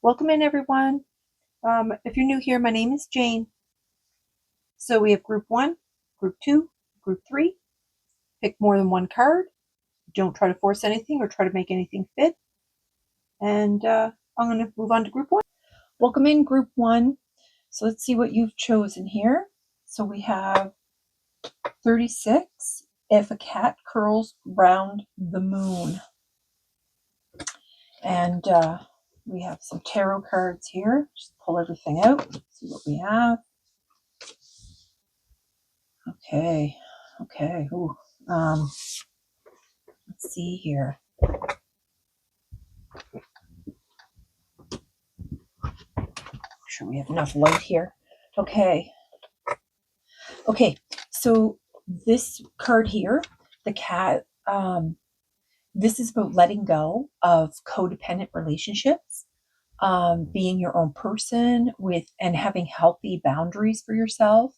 Welcome in, everyone. If you're new here, my name is Jane. So we have group 1, group 2, group 3. Pick more than one card. Don't try to force anything or try to make anything fit. And I'm going to move on to group 1. Welcome in, group 1. So let's see what you've chosen here. So we have 36, if a cat curls round the moon. And we have some tarot cards here. Just pull everything out, see what we have. Okay. Ooh. Let's see here. Make sure we have enough light here. Okay. So this card here, the cat, this is about letting go of codependent relationships, being your own person and having healthy boundaries for yourself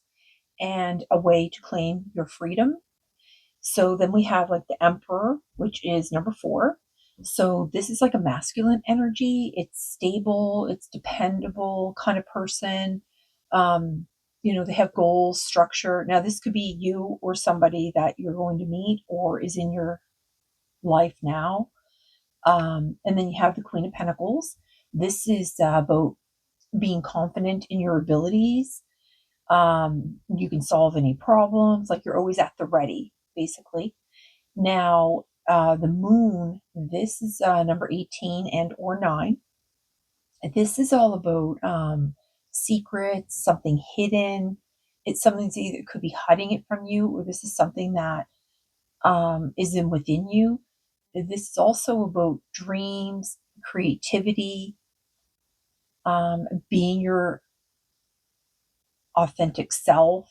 and a way to claim your freedom. So then we have like the Emperor, which is number 4. So this is like a masculine energy. It's stable, it's dependable kind of person. They have goals, structure. Now this could be you or somebody that you're going to meet or is in your life now. And then you have the Queen of Pentacles. This is about being confident in your abilities. You can solve any problems, like you're always at the ready, basically. Now, the moon, this is number 18 and or 9. This is all about secrets, something hidden. It's something that either could be hiding it from you, or this is something that is within you. This is also about dreams, creativity, being your authentic self,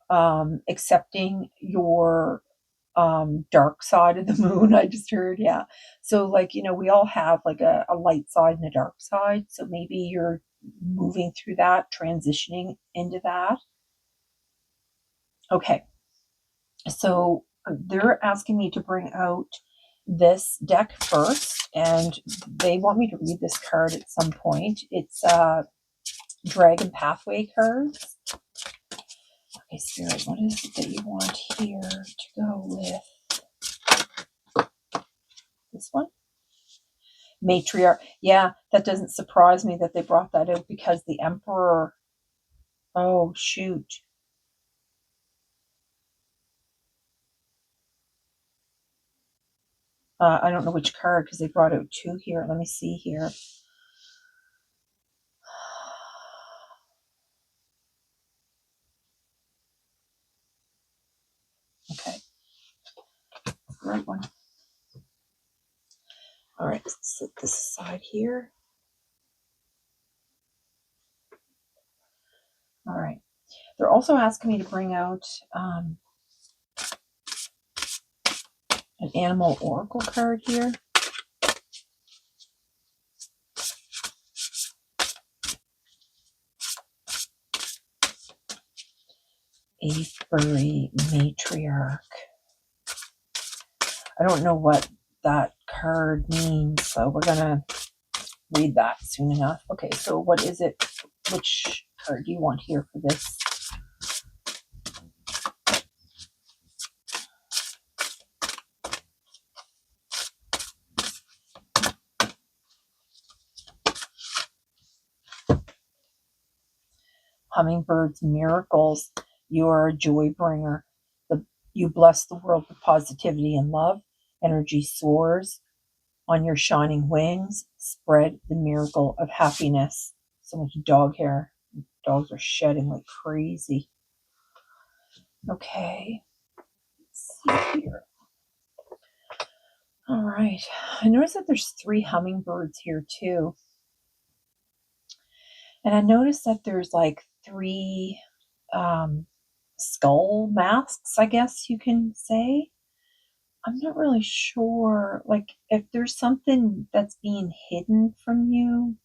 accepting your dark side of the moon. I just heard, yeah. So we all have like a light side and a dark side. So maybe you're moving through that, transitioning into that. Okay. So they're asking me to bring out this deck first, and they want me to read this card at some point. It's Dragon Pathway cards. Okay, Spirit, what is it that you want here to go with? This one? Matriarch. Yeah, that doesn't surprise me that they brought that out because the Emperor. Oh, shoot. I don't know which card because they brought out 2 here. Let me see here. Okay. Right one. All right, let's set this aside here. All right. They're also asking me to bring out an animal oracle card here. A furry matriarch. I don't know what that card means, so we're going to read that soon enough. Okay, so what is it? Which card do you want here for this? Hummingbird's miracles. You are a joy bringer. You bless the world with positivity and love. Energy soars on your shining wings. Spread the miracle of happiness. So much dog hair. Dogs are shedding like crazy. Okay. Let's see here. All right. I noticed that there's 3 hummingbirds here too. And I noticed that there's like 3 skull masks, I guess you can say. I'm not really sure, like, if there's something that's being hidden from you.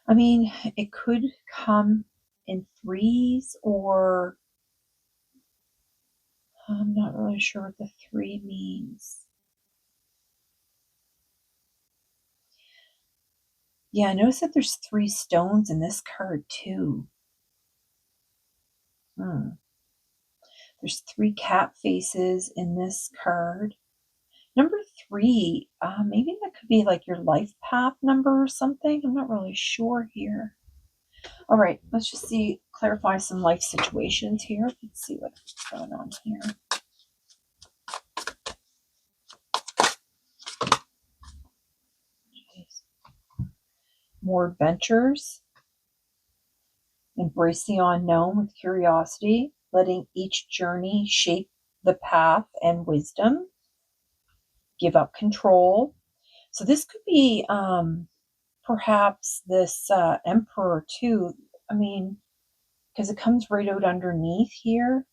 I mean, it could come in 3s, or I'm not really sure what the 3 means. Yeah, I noticed that there's 3 stones in this card too. Hmm. There's 3 cat faces in this card. Number 3, maybe that could be like your life path number or something. I'm not really sure here. All right, let's just see, clarify some life situations here. Let's see what's going on here. Jeez. More adventures. Embrace the unknown with curiosity, letting each journey shape the path and wisdom. Give up control. So this could be perhaps this emperor too. I mean, because it comes right out underneath here.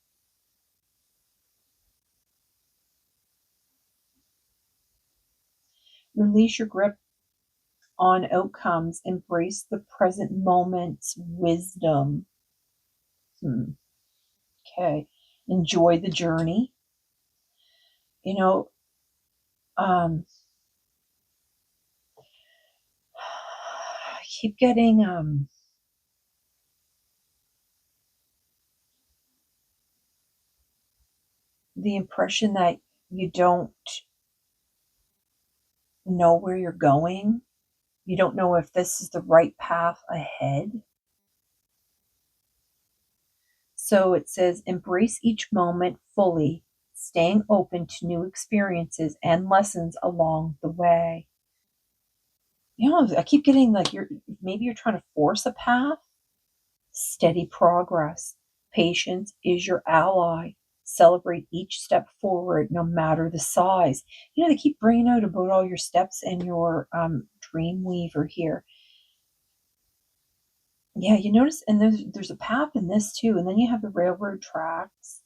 Release your grip on outcomes. Embrace the present moment's wisdom. Okay. Enjoy the journey. You know, um, I keep getting the impression that you don't know where you're going. You don't know if this is the right path ahead. So it says, embrace each moment fully, staying open to new experiences and lessons along the way. I keep getting like maybe you're trying to force a path. Steady progress. Patience is your ally. Celebrate each step forward, no matter the size. They keep bringing out about all your steps and your dream weaver here. Yeah, you notice, and there's a path in this too, and then you have the railroad tracks.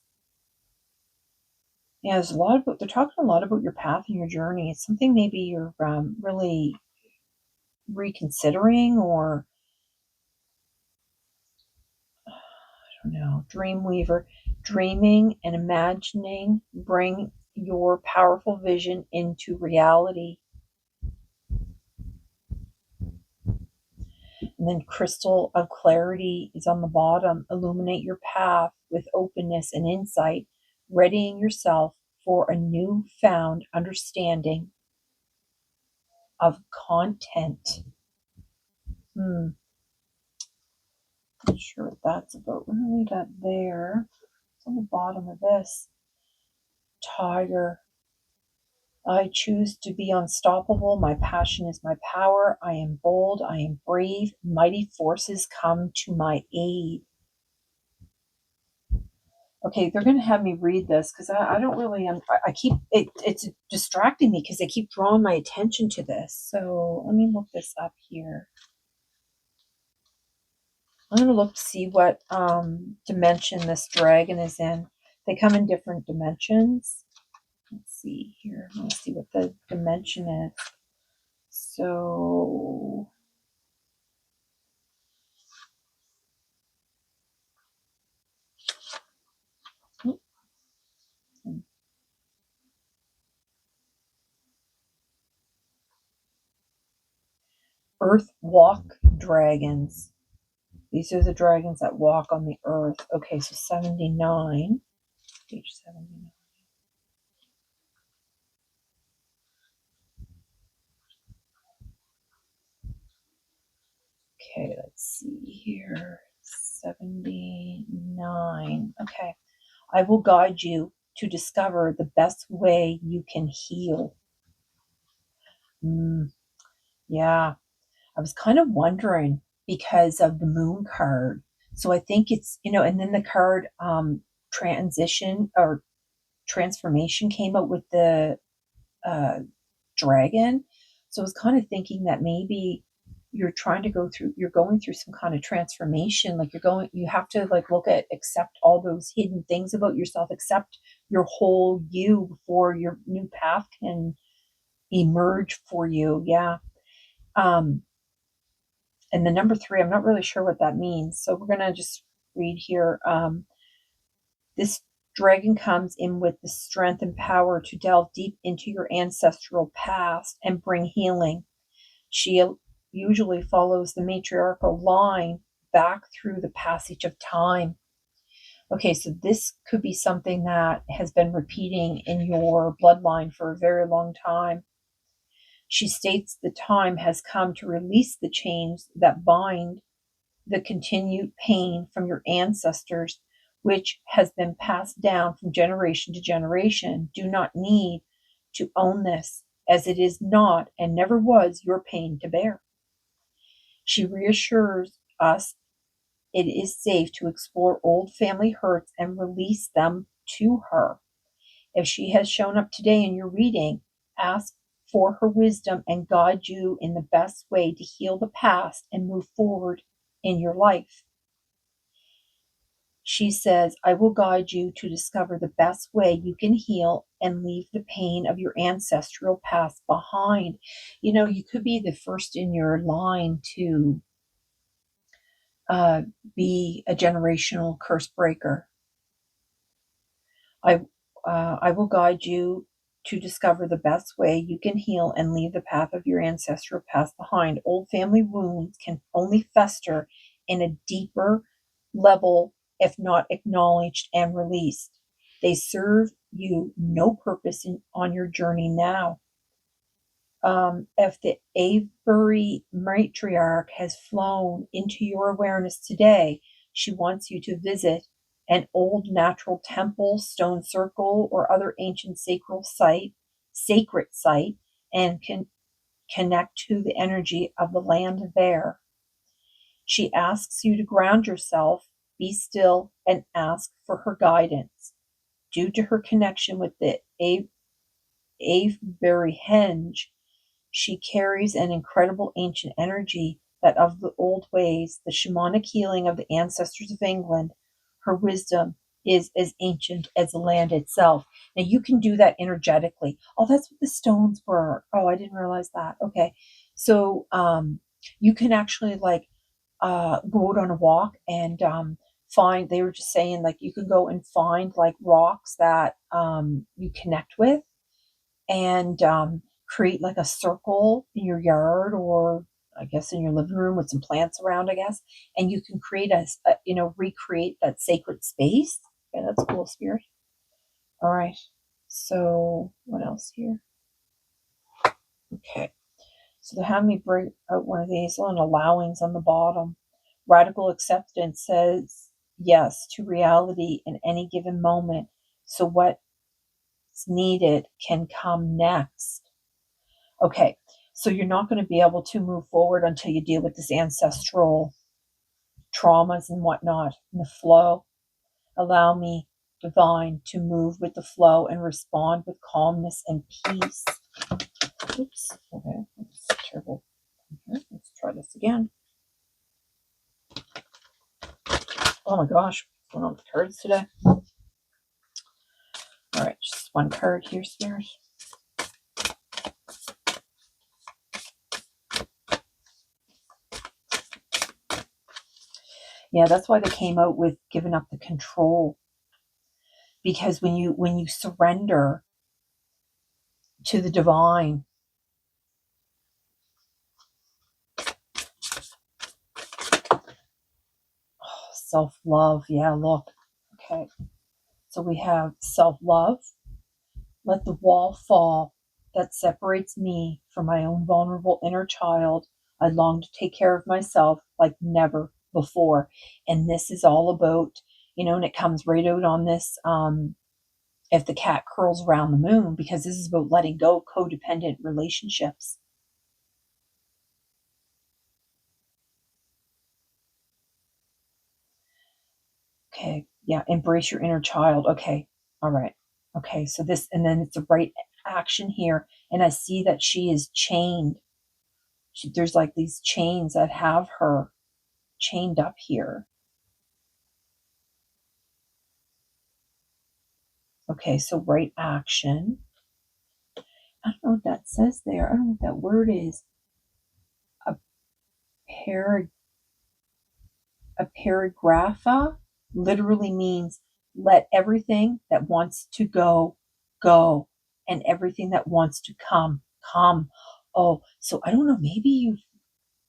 Yeah, there's a lot about, they're talking a lot about your path and your journey. It's something maybe you're really reconsidering, or I don't know. Dreamweaver, dreaming and imagining bring your powerful vision into reality. And then crystal of clarity is on the bottom. Illuminate your path with openness and insight, readying yourself for a newfound understanding of content. Not sure what that's about. We're gonna leave that there. It's on the bottom of this. Tiger. I choose to be unstoppable. My passion is my power. I am bold. I am brave. Mighty forces come to my aid. Okay, they're going to have me read this because I don't really, I keep, it's distracting me because they keep drawing my attention to this. So let me look this up here. I'm going to look to see what dimension this dragon is in. They come in different dimensions. Let's see here. Let's see what the dimension is. So, Earth walk dragons. These are the dragons that walk on the earth. Okay, so 79. Page 79. Okay, let's see here. 79. Okay. I will guide you to discover the best way you can heal. Yeah. I was kind of wondering because of the moon card. So I think it's, and then the card transition or transformation came out with the uh, dragon. So I was kind of thinking that maybe you're going through some kind of transformation. Like you have to like look at, accept all those hidden things about yourself, accept your whole you before your new path can emerge for you. Yeah. Um, and the number 3, I'm not really sure what that means. So we're going to just read here. This dragon comes in with the strength and power to delve deep into your ancestral past and bring healing. She usually follows the matriarchal line back through the passage of time. Okay, so this could be something that has been repeating in your bloodline for a very long time. She states the time has come to release the chains that bind the continued pain from your ancestors, which has been passed down from generation to generation. Do not need to own this, as it is not and never was your pain to bear. She reassures us it is safe to explore old family hurts and release them to her. If she has shown up today in your reading, ask for her wisdom and guide you in the best way to heal the past and move forward in your life. She says, I will guide you to discover the best way you can heal and leave the pain of your ancestral past behind. You know, you could be the first in your line to uh, be a generational curse breaker. I, I will guide you to discover the best way you can heal and leave the path of your ancestral past behind. Old family wounds can only fester in a deeper level if not acknowledged and released. They serve you no purpose on your journey now. If the Avebury matriarch has flown into your awareness today, she wants you to visit an old natural temple, stone circle, or other ancient sacred site, and can connect to the energy of the land there. She asks you to ground yourself, be still, and ask for her guidance. Due to her connection with the Avebury henge, she carries an incredible ancient energy that of the old ways, the shamanic healing of the ancestors of England. Her wisdom is as ancient as the land itself. Now you can do that energetically. Oh, that's what the stones were. Oh, I didn't realize that. Okay. So you can actually like go out on a walk and find, they were just saying like you can go and find like rocks that you connect with and create like a circle in your yard or I guess in your living room with some plants around, I guess, and you can create recreate that sacred space. Okay, that's cool, spirit. All right. So what else here? Okay. So they have me bring out one of these on allowings on the bottom. Radical acceptance says yes to reality in any given moment. So what's needed can come next. Okay, so you're not going to be able to move forward until you deal with this ancestral traumas and whatnot in the flow. Allow me, divine, to move with the flow and respond with calmness and peace. Oops, okay, that's terrible. Okay, let's try this again. Oh my gosh, what's going on with the cards today? All right, just one card here, Spirit. Yeah, that's why they came out with giving up the control. Because when you surrender to the divine, self-love, yeah, look. Okay. So we have self-love. Let the wall fall that separates me from my own vulnerable inner child. I long to take care of myself like never before. And this is all about, and it comes right out on this if the cat curls around the moon, because this is about letting go of codependent relationships. Okay, yeah, embrace your inner child. Okay, all right. Okay, so this, and then it's the right action here. And I see that she is chained. There's like these chains that have her chained up here. Okay, so right action. I don't know what that says there. I don't know what that word is. A par a paragrapha literally means let everything that wants to go go, and everything that wants to come come. Oh, so I don't know. Maybe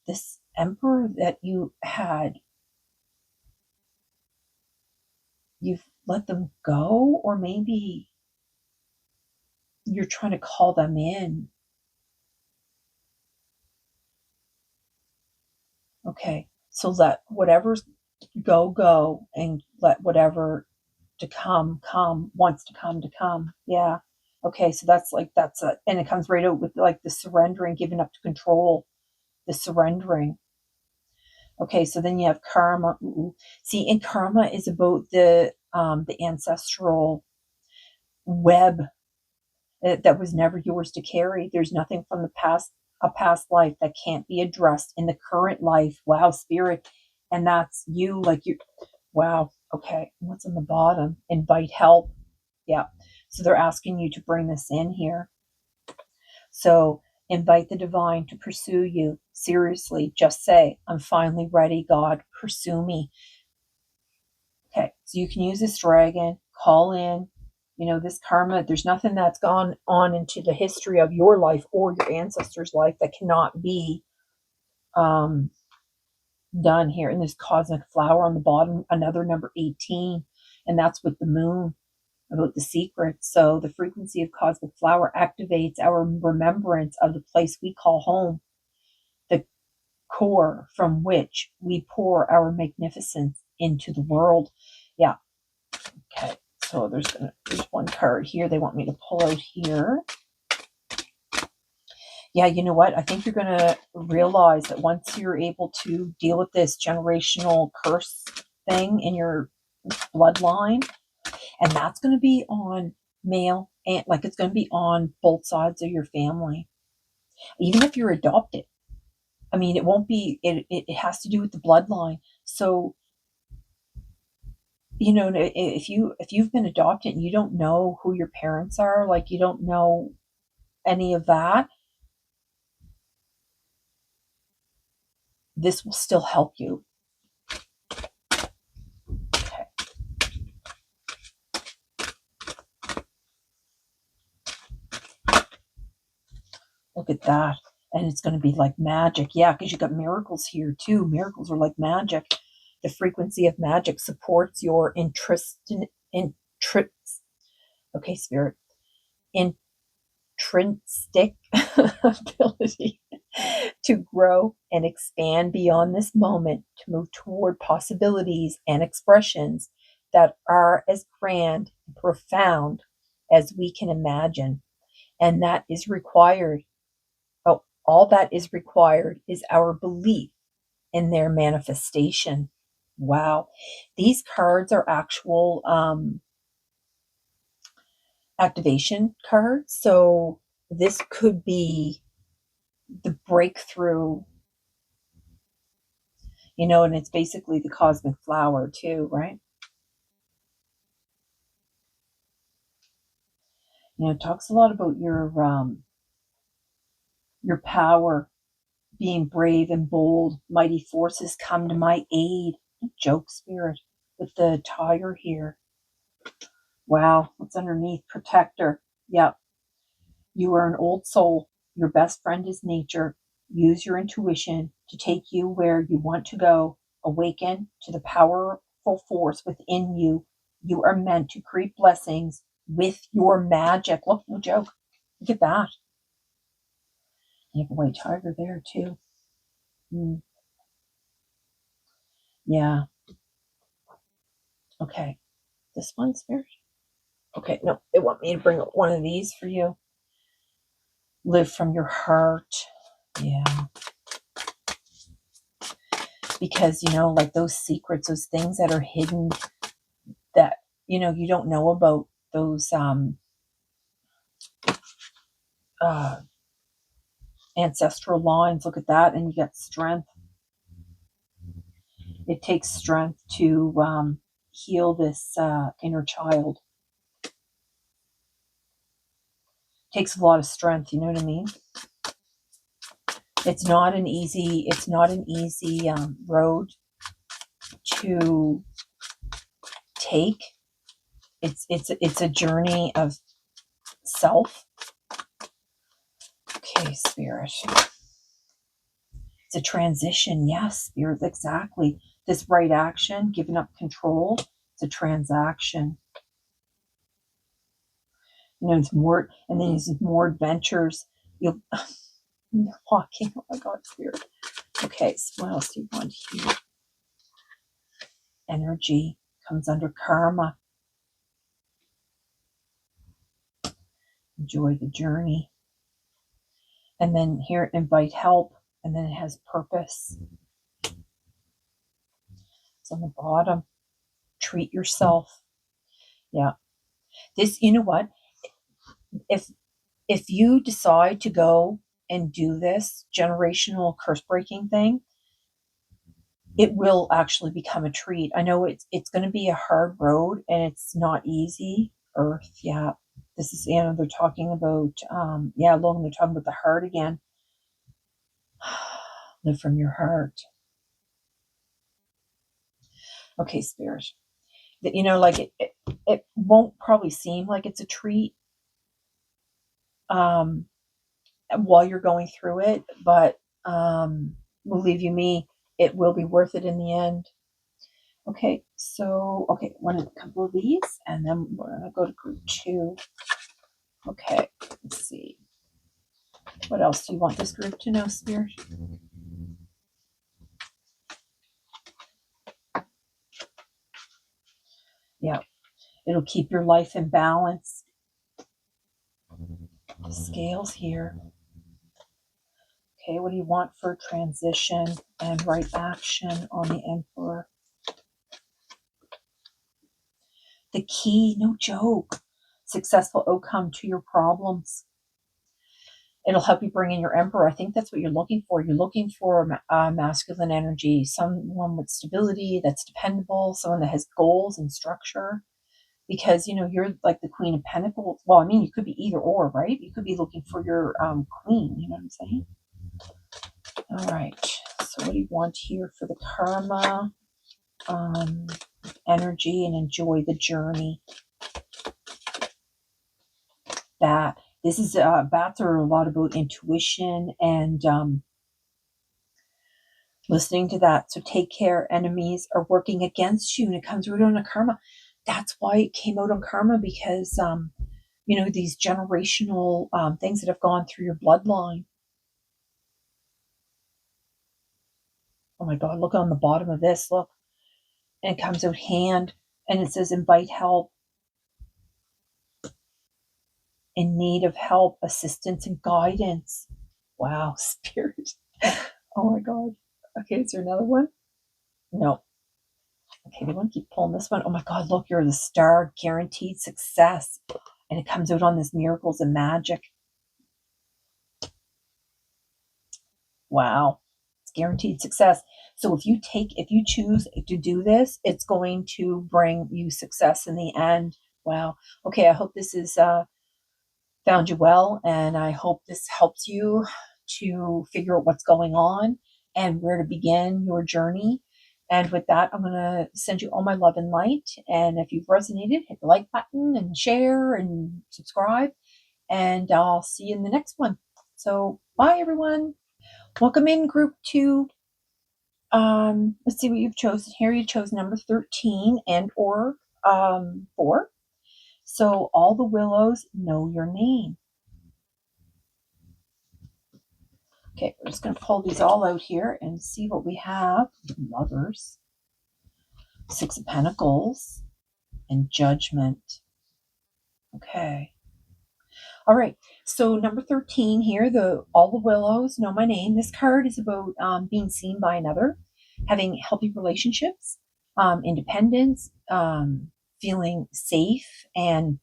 this emperor that you had, you've let them go, or maybe you're trying to call them in. Okay, so let whatever's go, and let whatever to come, wants to come. Yeah. Okay, so that's a, and it comes right out with like the surrendering, giving up to control, the surrendering. Okay, so then you have karma. Ooh. See, and karma is about the ancestral web that was never yours to carry. There's nothing from the past, a past life, that can't be addressed in the current life. Wow, spirit. And that's you, like you. Wow. Okay. What's on the bottom? Invite help. Yeah. So they're asking you to bring this in here. So invite the divine to pursue you. Seriously, just say, I'm finally ready, God, pursue me. Okay, so you can use this dragon, call in, this karma. There's nothing that's gone on into the history of your life or your ancestors' life that cannot be um, done here. And this cosmic flower on the bottom, another number 18, and that's with the moon, about the secret. So the frequency of cosmic flower activates our remembrance of the place we call home, the core from which we pour our magnificence into the world. Yeah. Okay. So there's one card here they want me to pull out here. Yeah, you know what? I think you're going to realize that once you're able to deal with this generational curse thing in your bloodline, and that's going to be on male, and like it's going to be on both sides of your family, even if you're adopted. I mean, it won't be, it has to do with the bloodline. So, if you've been adopted and you don't know who your parents are, like you don't know any of that, this will still help you. Okay. Look at that. And it's going to be like magic. Yeah, because you got miracles here too. Miracles are like magic. The frequency of magic supports your okay, spirit, intrinsic ability to grow and expand beyond this moment, to move toward possibilities and expressions that are as grand and profound as we can imagine. And that is required. Oh, all that is required is our belief in their manifestation. Wow. These cards are actual activation cards. So this could be the breakthrough, and it's basically the cosmic flower too, right? It talks a lot about your power, being brave and bold. Mighty forces come to my aid. Joke, spirit, with the tire here. Wow, what's underneath? Protector. Yep. You are an old soul. Your best friend is nature. Use your intuition to take you where you want to go. Awaken to the powerful force within you. You are meant to create blessings with your magic. Look, no joke. Look at that. You have a white tiger there too. Mm, yeah. Okay. This one, spirit. Okay, no, they want me to bring up one of these for you. Live from your heart. Yeah. Because, like those secrets, those things that are hidden that, you don't know about, those uh, ancestral lines. Look at that. And you get strength. It takes strength to heal this inner child. It takes a lot of strength. You know what I mean? It's not an easy road to take. It's a journey of self. Okay, spirit. It's a transition. Yes, Spirit, exactly. This right action, giving up control, it's a transaction. It's more, and then there's more adventures. You'll walking. Oh my God, Spirit. Okay, so what else do you want here? Energy comes under karma. Enjoy the journey. And then here, invite help. And then it has purpose. It's on the bottom. Treat yourself. Yeah. This, you know what? If you decide to go and do this generational curse breaking thing, it will actually become a treat. I know it's going to be a hard road and it's not easy. Earth, yeah. This is, they're talking about, Logan, they're talking about the heart again. Live from your heart. Okay, Spirit. Like it won't probably seem like it's a treat while you're going through it, but believe you me, it will be worth it in the end. Okay, so one a couple of these, and then we're gonna go to group 2. Okay, let's see. What else do you want this group to know, Spirit? Yeah, it'll keep your life in balance. The scales here. Okay, what do you want for transition and right action on the Emperor? The key, no joke. Successful outcome to your problems. It'll help you bring in your Emperor. I think that's what you're looking for. You're looking for masculine energy, someone with stability, that's dependable, someone that has goals and structure. Because, you're like the Queen of Pentacles. Well, I mean, you could be either or, right? You could be looking for your queen, you know what I'm saying? All right. So what do you want here for the karma? Energy and enjoy the journey. That this is bats are a lot about intuition and listening to that. So take care. Enemies are working against you, and it comes right on a karma. That's why it came out on karma, because these generational things that have gone through your bloodline. Oh my God, look on the bottom of this. Look, and it comes out hand, and it says invite help. In need of help, assistance, and guidance. Wow, Spirit. Oh my God. Okay, is there another one? No. Okay, they want to keep pulling this one. Oh my God, look, you're the star, guaranteed success. And it comes out on this miracles and magic. Wow. It's guaranteed success. So if you choose to do this, it's going to bring you success in the end. Wow. Okay, I hope this is found you well, and I hope this helps you to figure out what's going on and where to begin your journey. And with that, I'm going to send you all my love and light. And if you've resonated, hit the like button and share and subscribe. And I'll see you in the next one. So bye, everyone. Welcome in group 2. Let's see what you've chosen here. You chose number 13 and or 4. So all the willows know your name. Okay, we're just going to pull these all out here and see what we have. Lovers, 6 of Pentacles, and Judgment. Okay. All right. So number 13 here, all the willows know my name. This card is about being seen by another, having healthy relationships, independence, feeling safe, and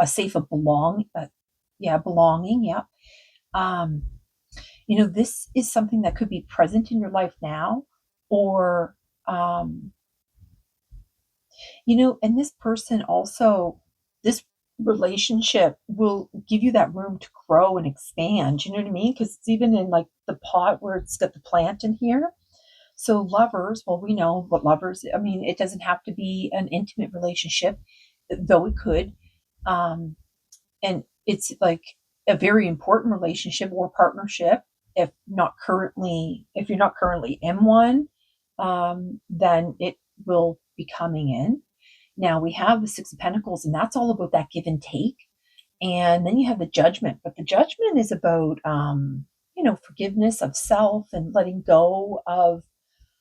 a safe of belonging. Yeah. This is something that could be present in your life now, or, and this person also, this relationship will give you that room to grow and expand. You know what I mean? Because it's even in like the pot where it's got the plant in here. So lovers, well, we know what lovers, I mean, it doesn't have to be an intimate relationship, though it could. And it's like a very important relationship or partnership. if you're not currently in one, then it will be coming in. Now we have the Six of Pentacles, and that's all about that give and take. And then you have the Judgment, but the Judgment is about, forgiveness of self and letting go of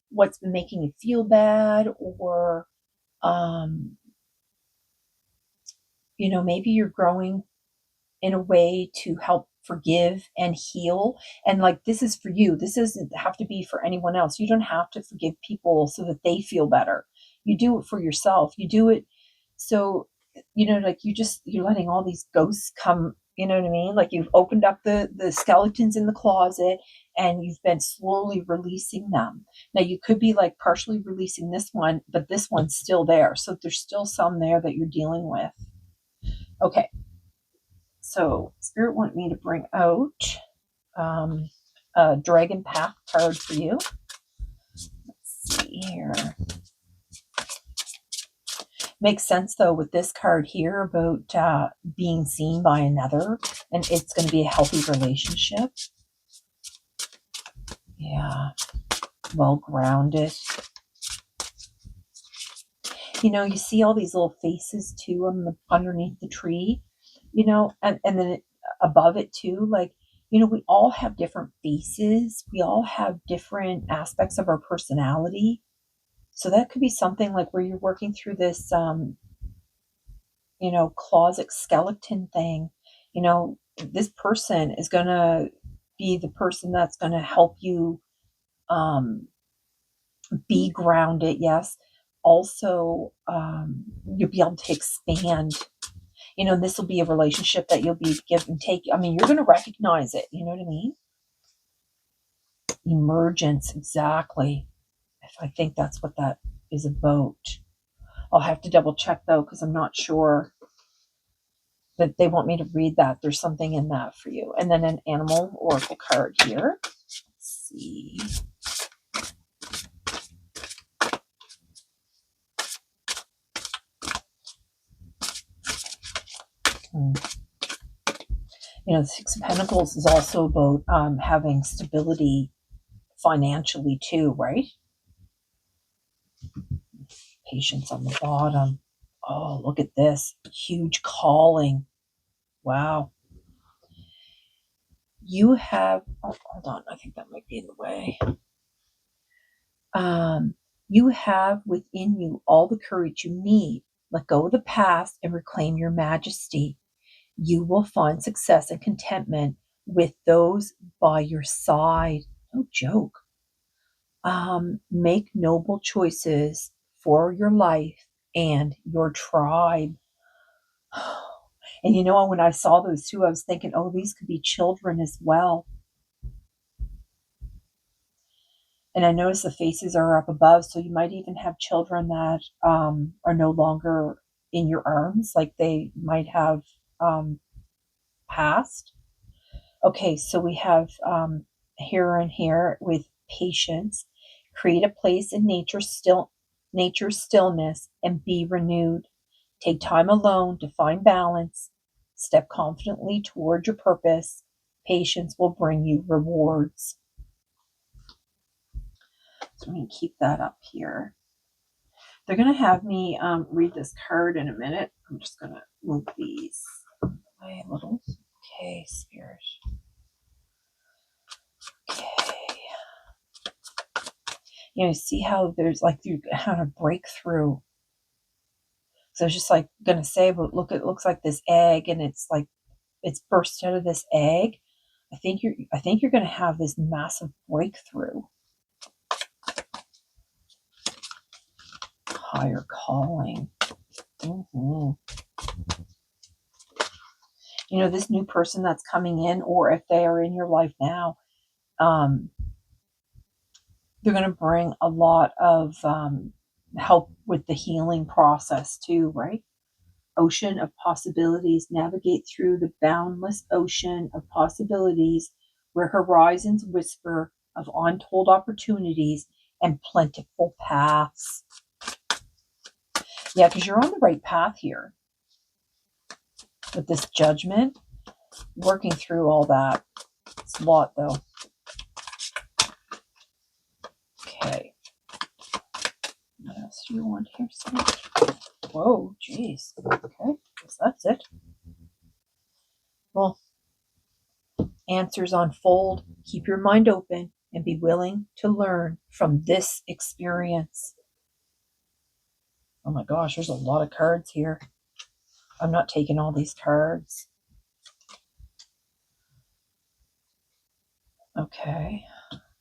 what's been making you feel bad, or, um, maybe you're growing in a way to help forgive and heal. And like, this is for you. This doesn't have to be for anyone else. You don't have to forgive people so that they feel better. You do it for yourself. You do it so, like, you're letting all these ghosts come, you know what I mean? Like, you've opened up the skeletons in the closet, and you've been slowly releasing them. Now you could be like partially releasing this one, but this one's still there. So there's still some there that you're dealing with. Okay. So Spirit want me to bring out a Dragon Path card for you. Let's see here. Makes sense though with this card here about being seen by another, and it's going to be a healthy relationship. Yeah, well grounded. You see all these little faces too underneath the tree, and then above it too, like, we all have different faces. We all have different aspects of our personality. So that could be something like where you're working through this, closet skeleton thing. This person is going to be the person that's going to help you be grounded. Yes. Also, you'll be able to expand. This will be a relationship that you'll be give and take. I mean, you're going to recognize it. You know what I mean? Emergence, exactly. If I think that's what that is about. I'll have to double check though, because I'm not sure that they want me to read that. There's something in that for you. And then an animal oracle card here. Let's see. The Six of Pentacles is also about having stability financially too, right? Patience on the bottom. Oh, look at this. Huge calling. Wow. You have, hold on. I think that might be in the way. You have within you all the courage you need. Let go of the past and reclaim your majesty. You will find success and contentment with those by your side. No joke. Make noble choices for your life and your tribe. And when I saw those two, I was thinking, oh, these could be children as well. And I noticed the faces are up above, so you might even have children that are no longer in your arms, like they might have passed. Okay, so we have here and here with patience. Create a place in nature's stillness and be renewed. Take time alone to find balance. Step confidently toward your purpose. Patience will bring you rewards. So I'm going to keep that up here. They're going to have me read this card in a minute. I'm just going to move these away a little. Okay, Spirit. Okay. See how there's like you had a breakthrough. So I was just like going to say, but look, it looks like this egg, and it's like it's burst out of this egg. I think you're going to have this massive breakthrough. Higher calling. Mm-hmm. This new person that's coming in, or if they are in your life now, they're going to bring a lot of help with the healing process too, right? Ocean of possibilities. Navigate through the boundless ocean of possibilities where horizons whisper of untold opportunities and plentiful paths. Yeah, because you're on the right path here with this Judgment, working through all that. It's a lot though. do you want here, Snake? Whoa, jeez. Okay, guess that's it. Well, answers unfold. Keep your mind open and be willing to learn from this experience. Oh my gosh, there's a lot of cards here. I'm not taking all these cards. Okay,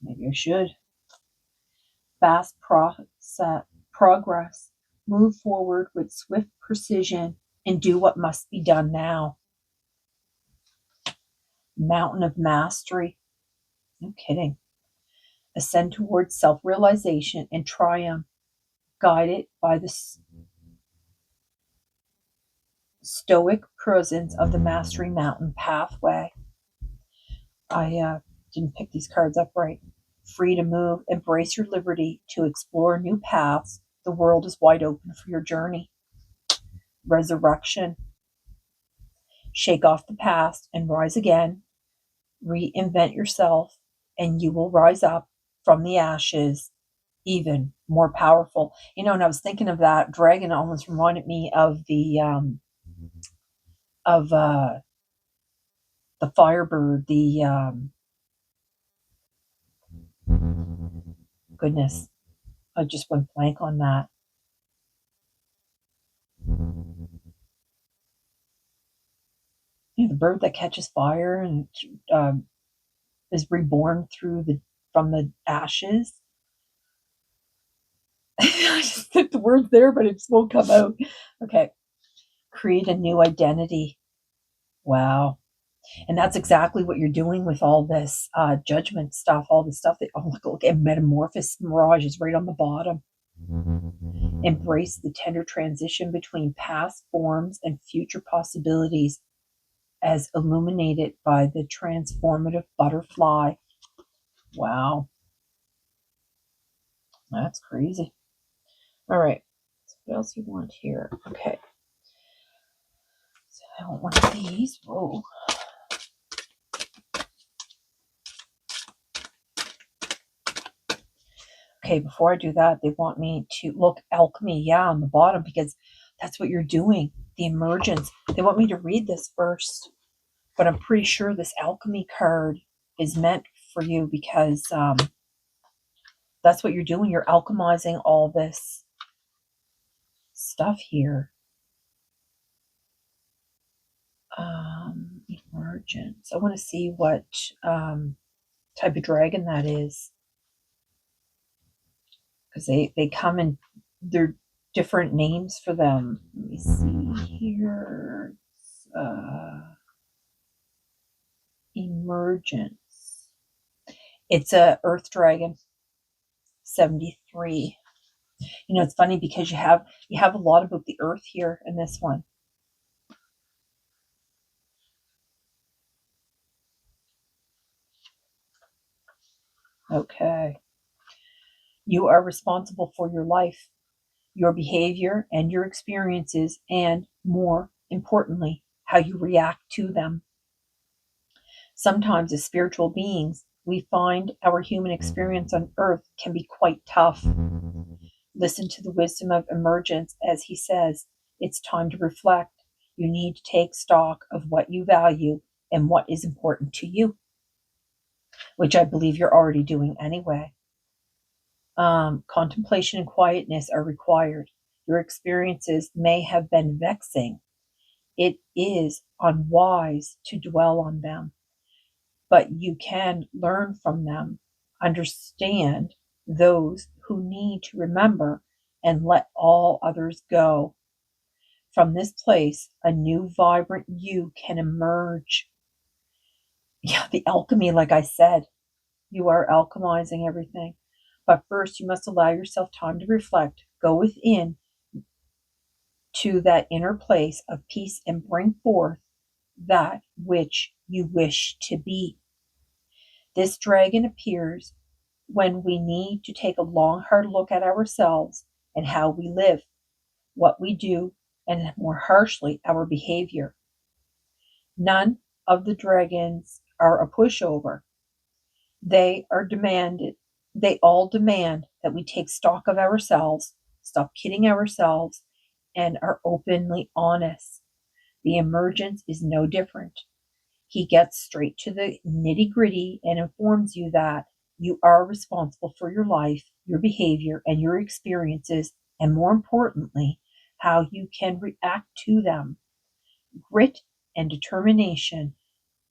maybe I should. Fast progress. Move forward with swift precision and do what must be done now. Mountain of mastery. No kidding. Ascend towards self-realization and triumph, guided by the stoic presence of the Mastery Mountain pathway. I didn't pick these cards up right. Free to move, embrace your liberty to explore new paths. The world is wide open for your journey. Resurrection. Shake off the past and rise again. Reinvent yourself, and you will rise up from the ashes even more powerful. You know, and I was thinking of that dragon almost reminded me of of the Firebird, the goodness, I just went blank on that. You know, the bird that catches fire and is reborn from the ashes. I just think the word's there, but it just won't come out. Okay, create a new identity. Wow. And that's exactly what you're doing with all this judgment stuff, all the stuff that, oh, look, and metamorphosis mirage is right on the bottom. Embrace the tender transition between past forms and future possibilities as illuminated by the transformative butterfly. Wow. That's crazy. All right. So what else do you want here? Okay. So I want one of these. Whoa. Okay, before I do that, they want me to look alchemy, yeah, on the bottom, because that's what you're doing. The emergence. They want me to read this first, but I'm pretty sure this alchemy card is meant for you because that's what you're doing. You're alchemizing all this stuff here. Emergence. I want to see what type of dragon that is, because they come in, they're different names for them. Let me see here. Emergence. It's a earth dragon, 73. You know, it's funny because you have a lot about the earth here in this one. Okay. You are responsible for your life, your behavior, and your experiences, and more importantly, how you react to them. Sometimes, as spiritual beings, we find our human experience on earth can be quite tough. Listen to the wisdom of emergence as he says, it's time to reflect. You need to take stock of what you value and what is important to you, which I believe you're already doing anyway. Contemplation and quietness are required. Your experiences may have been vexing. It is unwise to dwell on them, but you can learn from them, understand those who need to remember, and let all others go. From this place, a new, vibrant you can emerge. Yeah, the alchemy, like I said, you are alchemizing everything. But first, you must allow yourself time to reflect, go within to that inner place of peace and bring forth that which you wish to be. This dragon appears when we need to take a long, hard look at ourselves and how we live, what we do, and more harshly, our behavior. None of the dragons are a pushover. They are demanded. They all demand that we take stock of ourselves, stop kidding ourselves, and are openly honest. The emergence is no different. He gets straight to the nitty gritty and informs you that you are responsible for your life, your behavior, and your experiences, and more importantly, how you can react to them. Grit and determination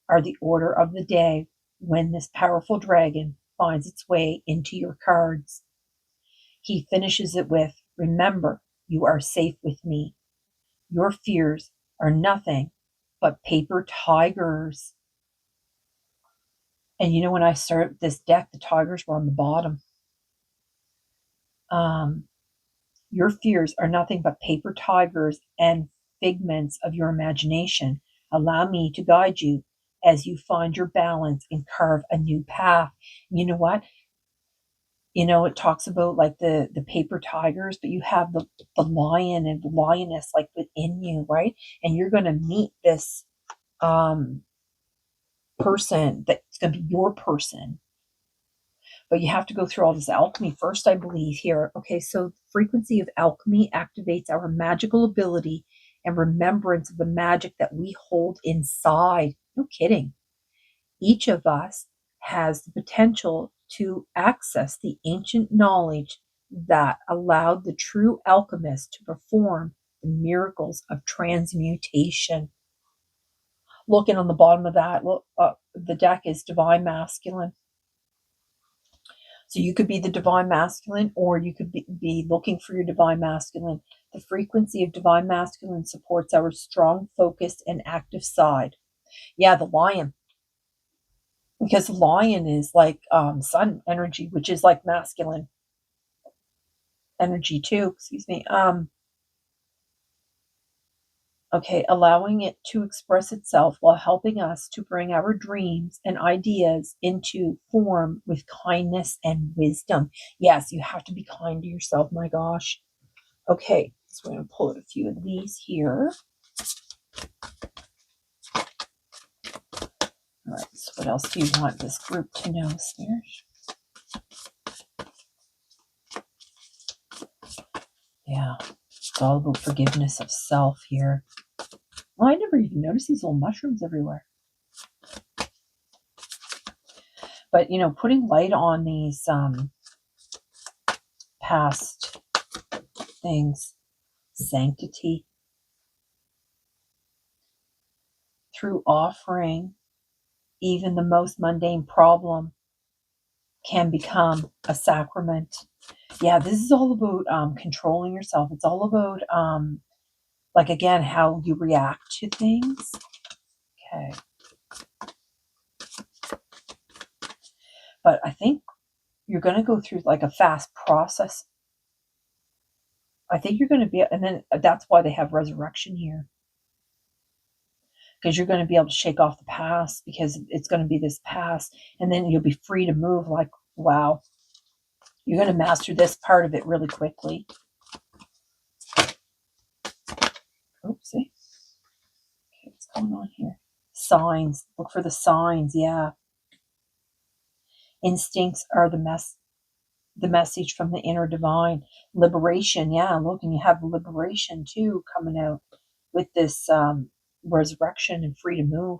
are the order of the day when this powerful dragon finds its way into your cards. He finishes it with, remember, you are safe with me. Your fears are nothing but paper tigers. And you know, when I started this deck, the tigers were on the bottom. Um, your fears are nothing but paper tigers and figments of your imagination. Allow me to guide you as you find your balance and carve a new path. You know what? You know, it talks about like the paper tigers, but you have the lion and the lioness like within you, right? And you're going to meet this um person that's going to be your person, but you have to go through all this alchemy first, I believe here. Okay, so the frequency of alchemy activates our magical ability and remembrance of the magic that we hold inside. No kidding. Each of us has the potential to access the ancient knowledge that allowed the true alchemist to perform the miracles of transmutation. Looking on the bottom of that, look, the deck is divine masculine. So you could be the divine masculine, or you could be looking for your divine masculine. The frequency of divine masculine supports our strong, focused, and active side. Yeah, the lion, because the lion is like sun energy, which is like masculine energy too. Excuse me. Okay, allowing it to express itself while helping us to bring our dreams and ideas into form with kindness and wisdom. Yes, you have to be kind to yourself. My gosh. Okay, so we're going to pull out a few of these here. All right, so what else do you want this group to know, Smears? Yeah, it's all about forgiveness of self here. Well, I never even noticed these little mushrooms everywhere. But, you know, putting light on these past things, sanctity, through offering, even the most mundane problem can become a sacrament. Yeah, this is all about controlling yourself. It's all about, like, again, how you react to things. Okay. But I think you're going to go through like a fast process. I think you're going to be, and then that's why they have resurrection here. Because you're going to be able to shake off the past, because it's going to be this past, and then you'll be free to move. Like, wow, you're going to master this part of it really quickly. Oopsie. Okay, what's going on here? Signs. Look for the signs. Yeah. Instincts are the message from the inner divine. Liberation. Yeah, look, and you have liberation too coming out with this resurrection and free to move.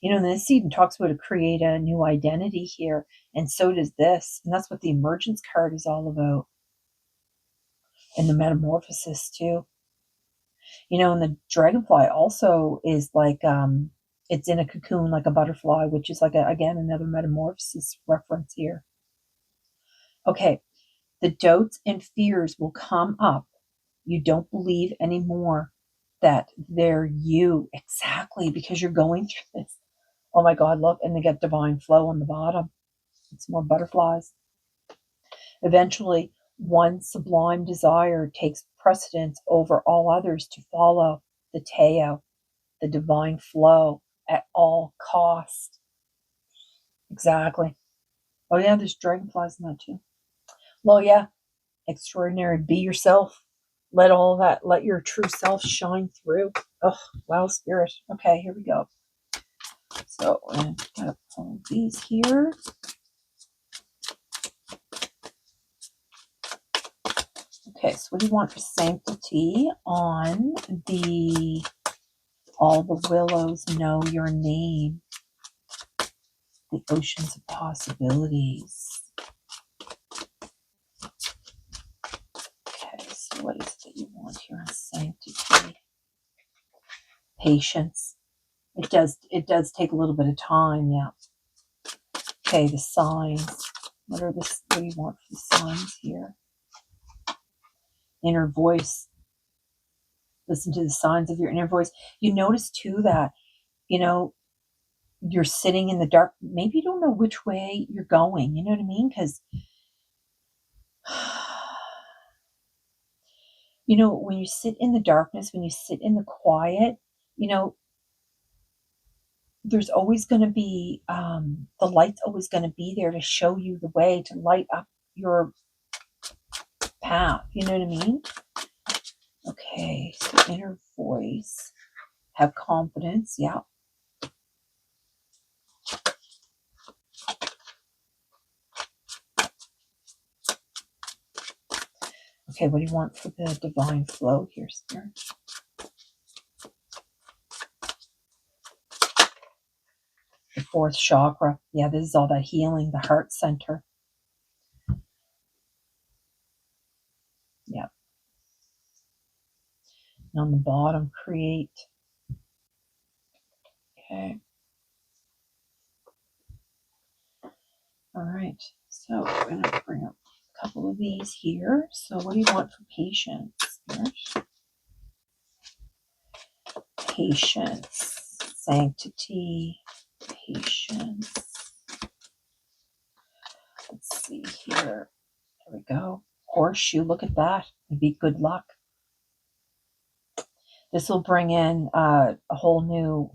You know, and this even talks about to create a new identity here, and so does this. And that's what the emergence card is all about. And the metamorphosis too. You know, and the dragonfly also is like it's in a cocoon like a butterfly, which is like again another metamorphosis reference here. Okay, the doubts and fears will come up. You don't believe anymore that they're you, exactly, because you're going through this. Oh my God, look, and they get divine flow on the bottom. It's more butterflies. Eventually, one sublime desire takes precedence over all others to follow the Teo, the divine flow at all cost. Exactly. Oh yeah, there's dragonflies in that too. Well, yeah, extraordinary. Be yourself. Let your true self shine through. Oh, wow, spirit. Okay, here we go. So I'm gonna pull these here. Okay, so what do you want for sanctity on the all the willows know your name, the oceans of possibilities? Okay, so what is it that you want here on sanctity? Patience. It does take a little bit of time, yeah. Okay, the signs. What do you want for the signs here? Inner voice. Listen to the signs of your inner voice. You notice too that, you're sitting in the dark. Maybe you don't know which way you're going. You know what I mean? Because, when you sit in the darkness, when you sit in the quiet, there's always going to be, the light's always going to be there to show you the way, to light up your path. You know what I mean? Okay, so inner voice. Have confidence. Yeah. Okay, what do you want for the divine flow here, Spirit? The fourth chakra. Yeah, this is all that healing, the heart center. Yeah. And on the bottom, create. Okay. All right. So we're going to bring up a couple of these here. So what do you want for patience, Spirit? Patience, sanctity, patience. Let's see here. There we go. Horseshoe, look at that. It'd be good luck. This will bring in a whole new,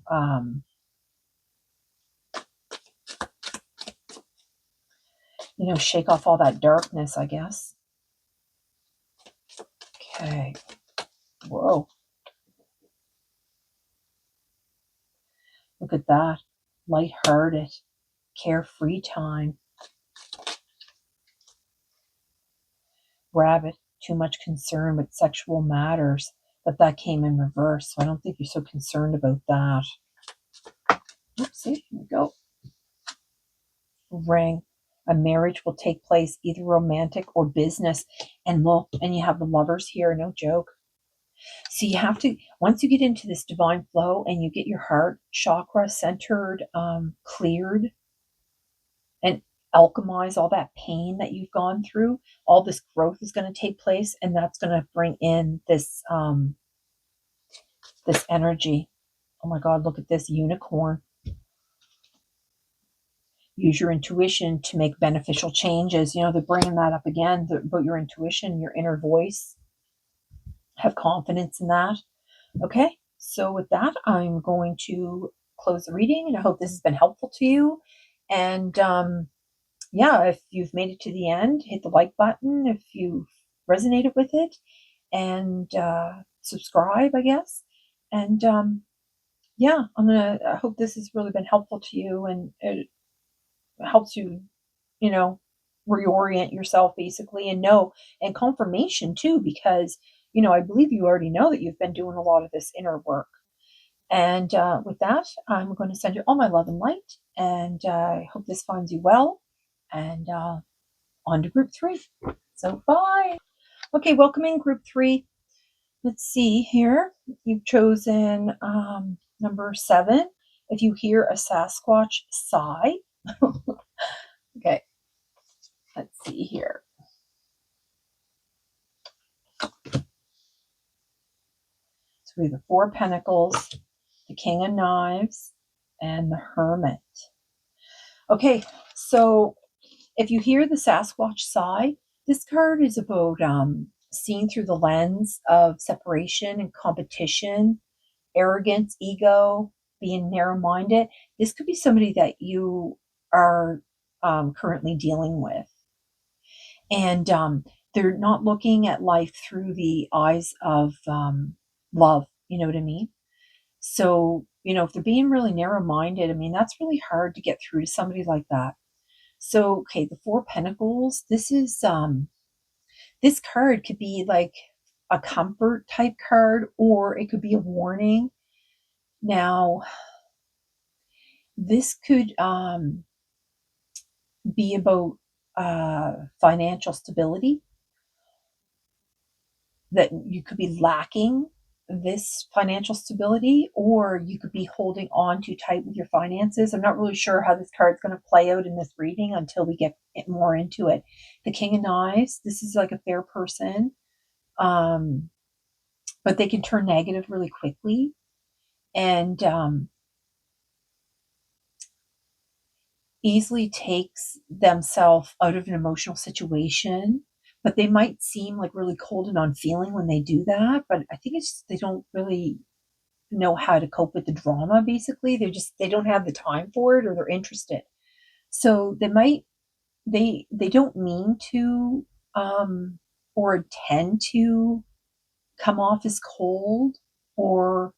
shake off all that darkness, I guess. Okay. Whoa. Look at that. Lighthearted, carefree time. Rabbit, too much concern with sexual matters, but that came in reverse, so I don't think you're so concerned about that. Oopsie, here we go. Ring. A marriage will take place, either romantic or business. And look, and you have the lovers here, no joke. So you have to, once you get into this divine flow and you get your heart chakra centered, cleared, and alchemize all that pain that you've gone through, all this growth is going to take place, and that's going to bring in this this energy. Oh my God, look at this unicorn. Use your intuition to make beneficial changes. They're bringing that up again about your intuition, your inner voice. Have confidence in that. Okay, so with that, I'm going to close the reading, and I hope this has been helpful to you. And if you've made it to the end, hit the like button if you've resonated with it, and subscribe, I guess. And I hope this has really been helpful to you, and it helps you, reorient yourself basically, and confirmation too, because, I believe you already know that you've been doing a lot of this inner work. And with that, I'm going to send you all my love and light, and I hope this finds you well. And on to group 3. So bye. Okay, welcoming group 3. Let's see here. You've chosen number 7. If you hear a Sasquatch sigh. Okay, let's see here. So we have the 4 Pentacles, the King of Knives, and the Hermit. Okay, so if you hear the Sasquatch sigh, this card is about seeing through the lens of separation and competition, arrogance, ego, being narrow-minded. This could be somebody that you are currently dealing with. And they're not looking at life through the eyes of love. You know what I mean? So, if they're being really narrow-minded, that's really hard to get through to somebody like that. So, okay, the 4 Pentacles, this is This card could be like a comfort type card, or it could be a warning. Now, this could be about financial stability, that you could be lacking this financial stability, or you could be holding on too tight with your finances. I'm not really sure how this card's going to play out in this reading until we get more into it. The King of Knives, this is like a fair person, but they can turn negative really quickly, and easily takes themselves out of an emotional situation, but they might seem like really cold and unfeeling when they do that. But I think it's just they don't really know how to cope with the drama. Basically, they don't have the time for it, or they're interested. So they don't mean to, or intend to come off as cold or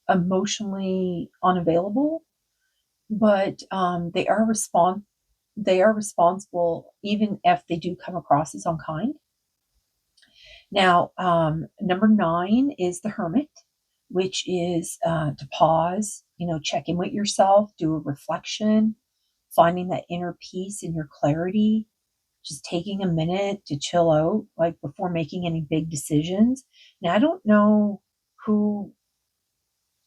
emotionally unavailable, but they are responsible, even if they do come across as unkind. Now, number 9 is the Hermit, which is to pause, check in with yourself, do a reflection, finding that inner peace and your clarity, just taking a minute to chill out, like before making any big decisions. Now, I don't know who,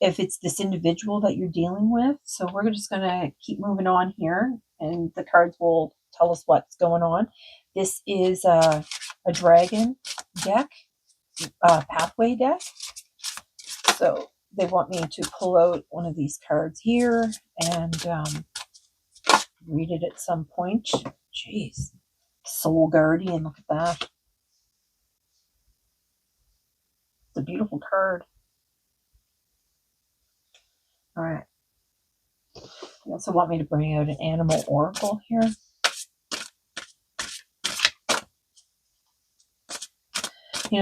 if it's this individual that you're dealing with. So we're just going to keep moving on here, and the cards will tell us what's going on. This is a dragon deck, pathway deck. So they want me to pull out one of these cards here and read it at some point. Jeez. Soul Guardian, look at that. It's a beautiful card. All right. You also want me to bring out an animal oracle here.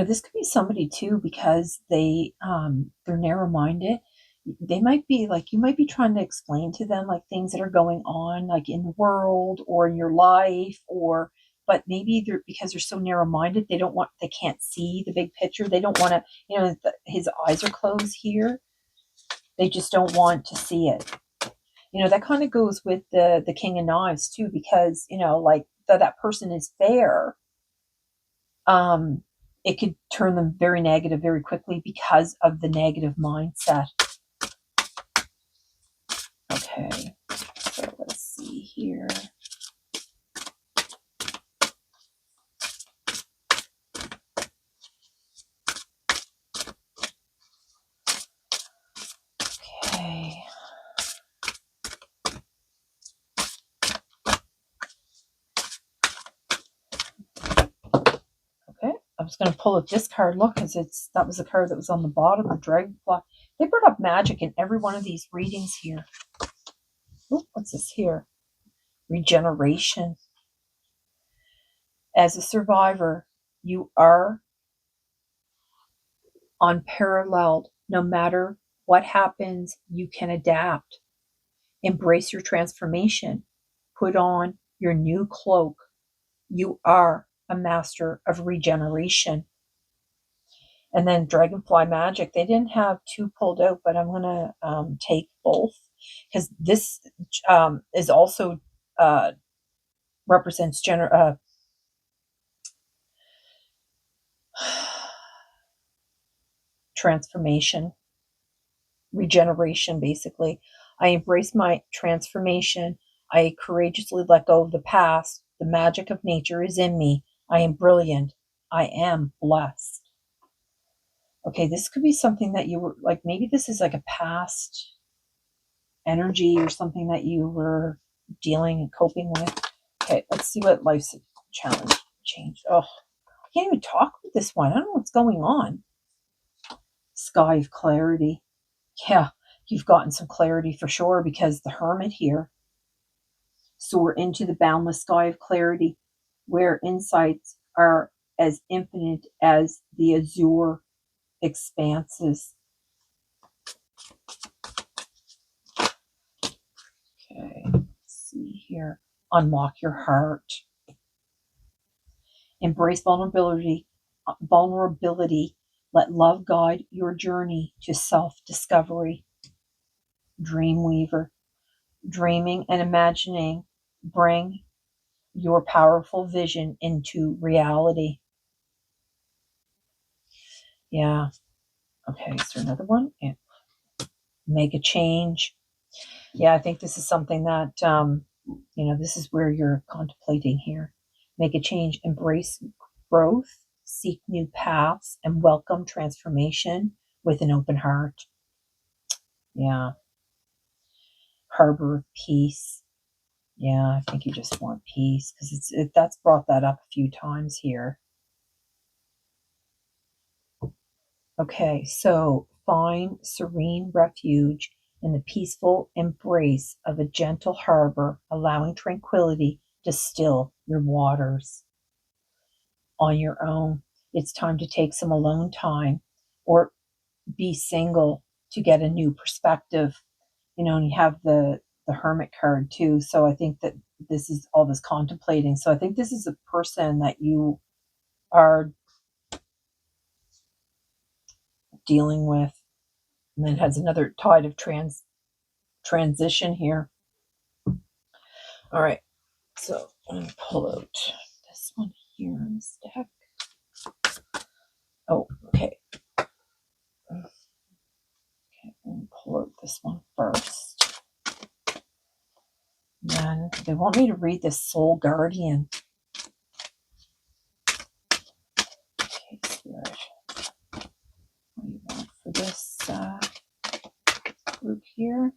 This could be somebody too, because they're narrow-minded. They might be like, you might be trying to explain to them like things that are going on like in the world or in your life, but maybe they're, because they're so narrow-minded, they can't see the big picture. They don't want to, his eyes are closed here. They just don't want to see it. That kind of goes with the King of Knives too, because like that person is fair. It could turn them very negative very quickly because of the negative mindset. Okay, so let's see here. Okay. Okay, I was going to pull up this card. Look, because that was the card that was on the bottom, the dragonfly. They brought up magic in every one of these readings here. Ooh, what's this here? Regeneration. As a survivor, you are unparalleled. No matter what happens, you can adapt. Embrace your transformation. Put on your new cloak. You are a master of regeneration. And then Dragonfly Magic, they didn't have 2 pulled out, but I'm going to take both, because this is also represents transformation, regeneration, basically. I embrace my transformation. I courageously let go of the past. The magic of nature is in me. I am brilliant. I am blessed. Okay, this could be something that you were like, maybe this is like a past energy or something that you were dealing and coping with. Okay, let's see what life's challenge changed. Oh, I can't even talk with this one. I don't know what's going on. Sky of clarity. Yeah, you've gotten some clarity for sure, because the Hermit here. Soar into the boundless sky of clarity, where insights are as infinite as the azure expanses. Okay, let's see here. Unlock your heart. Embrace vulnerability. Let love guide your journey to self-discovery. Dreamweaver. Dreaming and imagining bring your powerful vision into reality. Yeah. Okay, so another one. Yeah. Make a change. Yeah, I think this is something that, this is where you're contemplating here. Make a change, embrace growth, seek new paths, and welcome transformation with an open heart. Yeah. Harbor of peace. Yeah, I think you just want peace because that's brought that up a few times here. Okay, so find serene refuge in the peaceful embrace of a gentle harbor, allowing tranquility to still your waters on your own. It's time to take some alone time or be single to get a new perspective. And you have the hermit card too. So I think that this is all this contemplating. So I think this is a person that you are dealing with. And then it has another tide of transition here. All right. So I'm going to pull out this one here in the stack. Oh, okay. Okay, I'm going to pull out this one first. Then they want me to read this Soul Guardian. Okay, Spirit. What do you want for this group here?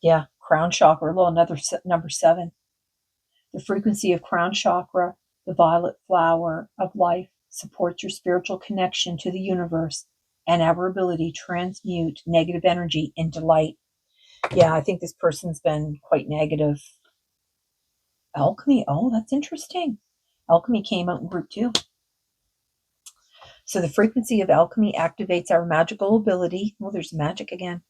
Yeah, crown chakra. Well, another number 7. The frequency of crown chakra, the violet flower of life, supports your spiritual connection to the universe and our ability to transmute negative energy into light. Yeah, I think this person's been quite negative. Alchemy. Oh, that's interesting. Alchemy came out in group 2. So the frequency of alchemy activates our magical ability. Oh, there's magic again.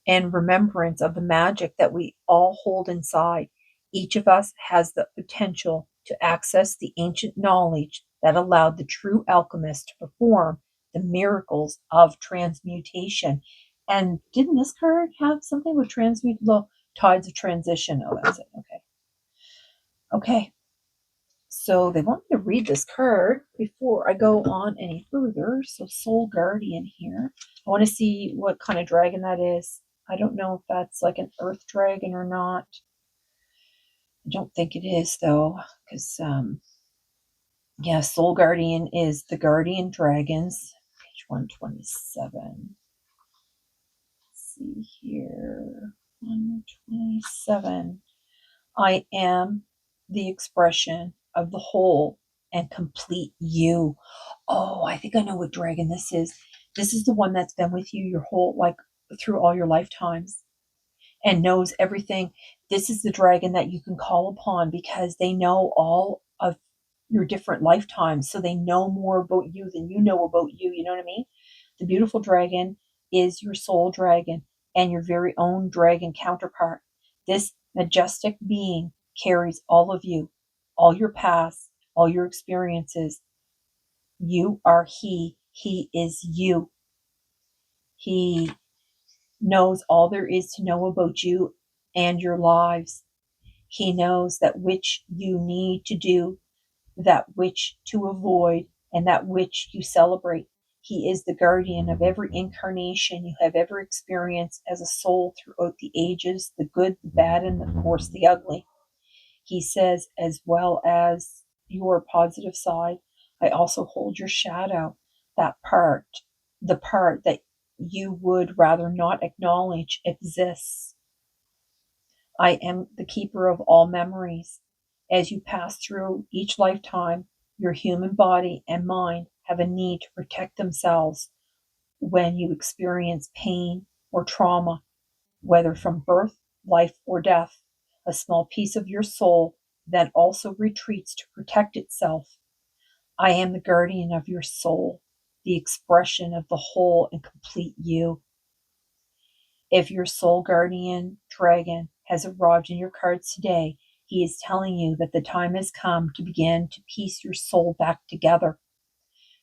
And remembrance of the magic that we all hold inside. Each of us has the potential to access the ancient knowledge that allowed the true alchemist to perform the miracles of transmutation. And didn't this card have something with transmute? Well, tides of transition. Oh, that's it. Okay. Okay. So they want me to read this card before I go on any further. So Soul Guardian here. I want to see what kind of dragon that is. I don't know if that's like an earth dragon or not. I don't think it is though, because yeah, Soul Guardian is the guardian dragons. Page 127. Let's see here. 127. I am the expression of the whole and complete you. Oh, I think I know what dragon this is. This is the one that's been with you your whole, like, through all your lifetimes and knows everything. This is the dragon that you can call upon because they know all of your different lifetimes. So they know more about you than you know about you. You know what I mean? The beautiful dragon is your soul dragon and your very own dragon counterpart. This majestic being carries all of you, all your past, all your experiences. You are he. He is you. He knows all there is to know about you and your lives. He knows that which you need to do, that which to avoid, and that which you celebrate. He is the guardian of every incarnation you have ever experienced as a soul throughout the ages, the good, the bad, and of course the ugly. He says, as well as your positive side, I also hold your shadow, that part, the part that you would rather not acknowledge exists. I am the keeper of all memories. As you pass through each lifetime, your human body and mind have a need to protect themselves when you experience pain or trauma, whether from birth, life, or death. A small piece of your soul then also retreats to protect itself. I am the guardian of your soul, the expression of the whole and complete you. If your soul guardian dragon has arrived in your cards today, he is telling you that the time has come to begin to piece your soul back together,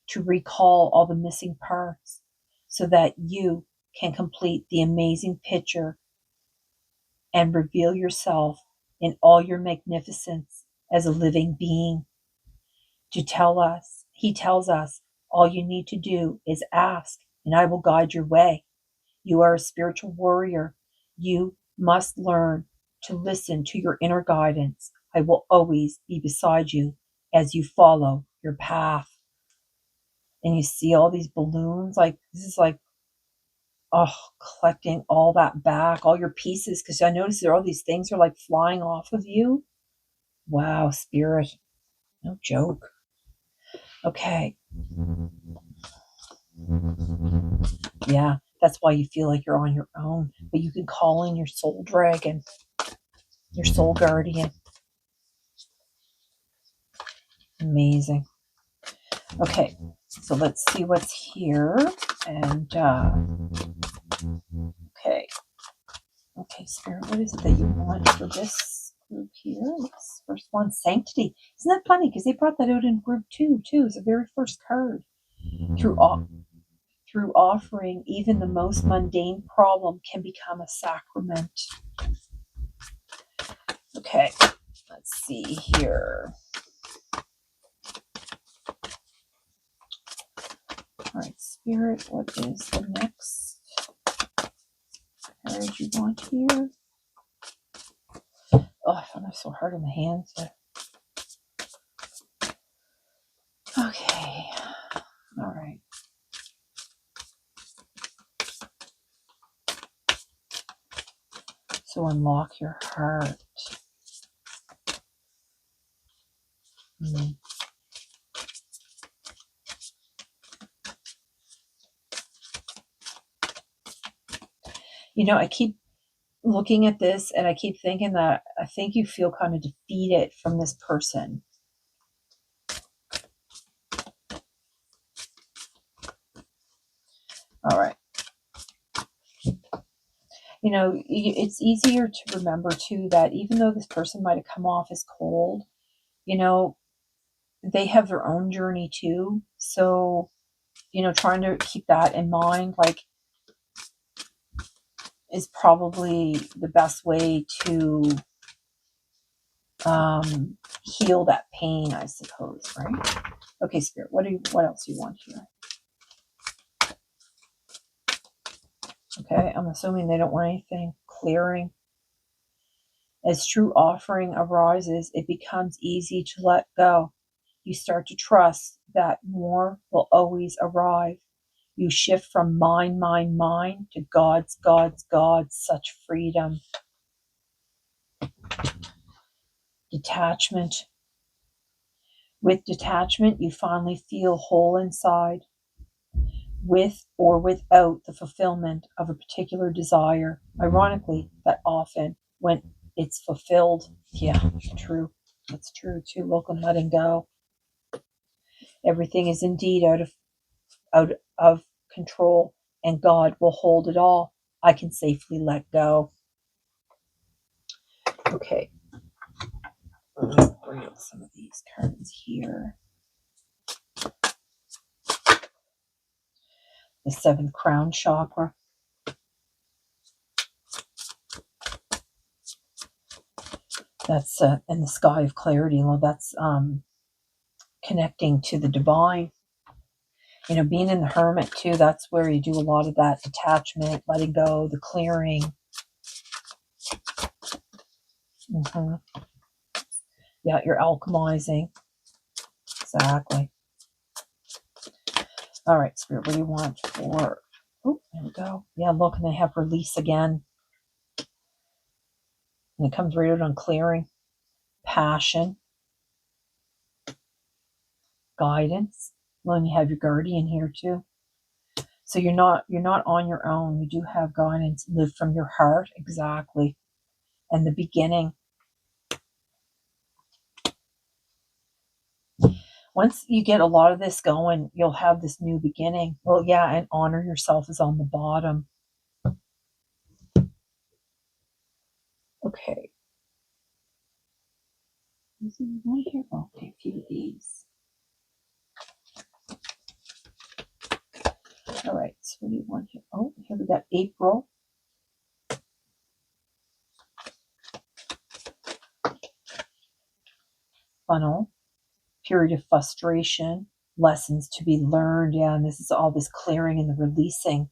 to recall all the missing parts so that you can complete the amazing picture and reveal yourself in all your magnificence as a living being. He tells us, all you need to do is ask, and I will guide your way. You are a spiritual warrior. You must learn to listen to your inner guidance. I will always be beside you as you follow your path. And you see all these balloons, like this is like, oh, collecting all that back, all your pieces, because I noticed there all these things are like flying off of you. Wow, spirit, no joke. Okay, yeah, that's why you feel like you're on your own, but you can call in your soul dragon, your soul guardian. Amazing. Okay, so let's see what's here. And okay, Spirit, what is it that you want for this group here? This first one, sanctity. Isn't that funny? Because they brought that out in group two too. It's the very first card. Through offering, even the most mundane problem can become a sacrament. Okay, let's see here. All right, Spirit, what is the next card you want here? Oh, I found it so hard on the hands. Okay, all right. So unlock your heart. Mm. You know, I keep looking at this and I keep thinking that I think you feel kind of defeated from this person. All right. You know, it's easier to remember too that even though this person might have come off as cold, you know, they have their own journey too. So, you know, trying to keep that in mind, like, is probably the best way to heal that pain, I suppose, right? Okay, Spirit, what else do you want here? Okay, I'm assuming they don't want anything. Clearing. As true offering arises, it becomes easy to let go. You start to trust that more will always arrive. You shift from mine, mine, mine to God's, God's, God's. Such freedom. Detachment. With detachment, you finally feel whole inside, with or without the fulfillment of a particular desire. Ironically, that often, when it's fulfilled, yeah, true. That's true too. Look and letting go. Everything is indeed out of control, and God will hold it all. I can safely let go. Okay, let me bring up some of these cards here. The seventh crown chakra. That's in the sky of clarity. Well, that's connecting to the divine. You know, being in the hermit too, that's where you do a lot of that detachment, letting go, the clearing. Mm-hmm. Yeah, you're alchemizing. Exactly. All right, Spirit, what do you want for... Oh, there we go. Yeah, look, and they have release again. And it comes right out on clearing. Passion. Guidance. Well, and you have your guardian here too. So you're not on your own. You do have guidance. Live from your heart. Exactly. And the beginning. Once you get a lot of this going, you'll have this new beginning. Well, yeah, and honor yourself is on the bottom. Okay. Is there one here? Okay, a few of these. All right, so what do you want here? Oh, here we got April. Funnel. Period of frustration. Lessons to be learned. Yeah, and this is all this clearing and the releasing.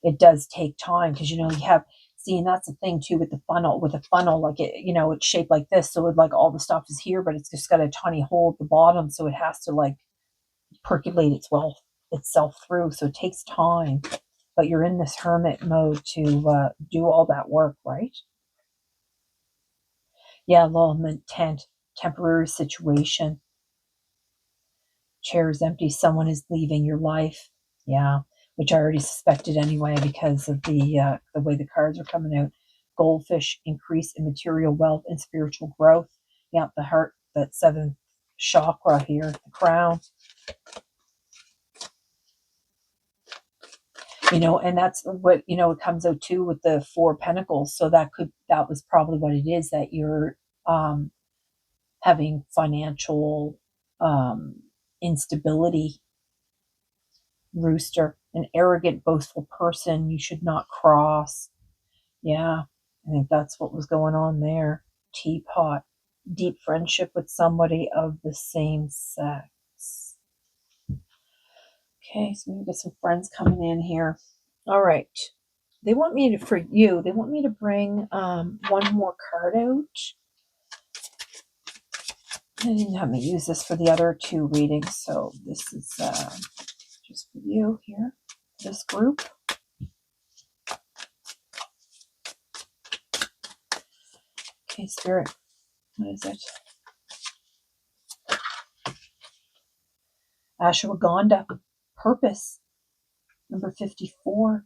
It does take time because, you have, see, and that's the thing too with the funnel. With a funnel, like it's shaped like this. So it, like, all the stuff is here, but it's just got a tiny hole at the bottom. So it has to, like, percolate itself through. So it takes time. But you're in this hermit mode to do all that work, right? Yeah, lament, tent, temporary situation. Chair is empty. Someone is leaving your life. Yeah, which I already suspected anyway because of the way the cards are coming out. Goldfish, increase in material wealth and spiritual growth. Yeah, the heart, that seventh chakra here, the crown. And that's what, it comes out too with the Four of Pentacles. So that was probably what it is, that you're having financial instability. Rooster, an arrogant, boastful person you should not cross. Yeah, I think that's what was going on there. Teapot, deep friendship with somebody of the same sex. Okay, so we get some friends coming in here. All right. They want me to bring one more card out. They didn't have me use this for the other two readings, so this is just for you here, this group. Okay, Spirit, what is it? Ashwagandha, purpose, number 54.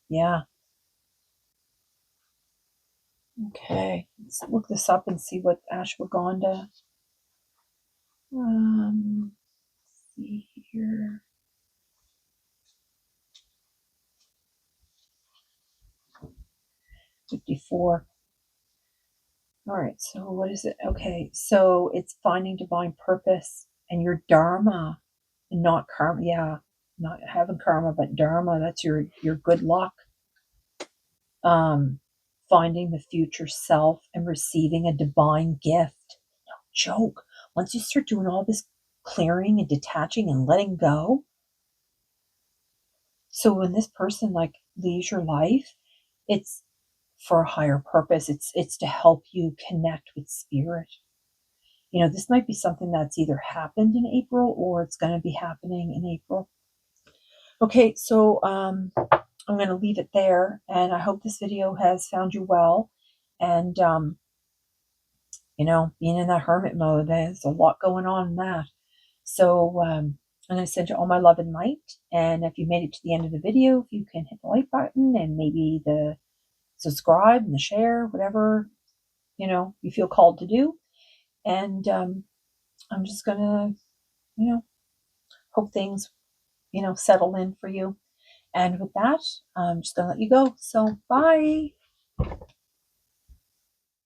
Yeah. Okay, let's look this up and see what ashwagandha. Let's see here. $54. All right, so what is it? Okay, so it's finding divine purpose and your dharma, and not karma. Yeah, not having karma, but dharma. That's your good luck. Finding the future self and receiving a divine gift. No joke. Once you start doing all this clearing and detaching and letting go, so when this person, like, leaves your life, it's for a higher purpose. It's to help you connect with spirit. This might be something that's either happened in April or it's going to be happening in April. Okay, so I'm going to leave it there, and I hope this video has found you well. And being in that hermit mode, there's a lot going on in that. So I'm going to send you all my love and light. And if you made it to the end of the video, if you can hit the like button and maybe the subscribe and the share, whatever, you feel called to do. And I'm just going to, hope things, settle in for you. And with that, I'm just going to let you go. So bye.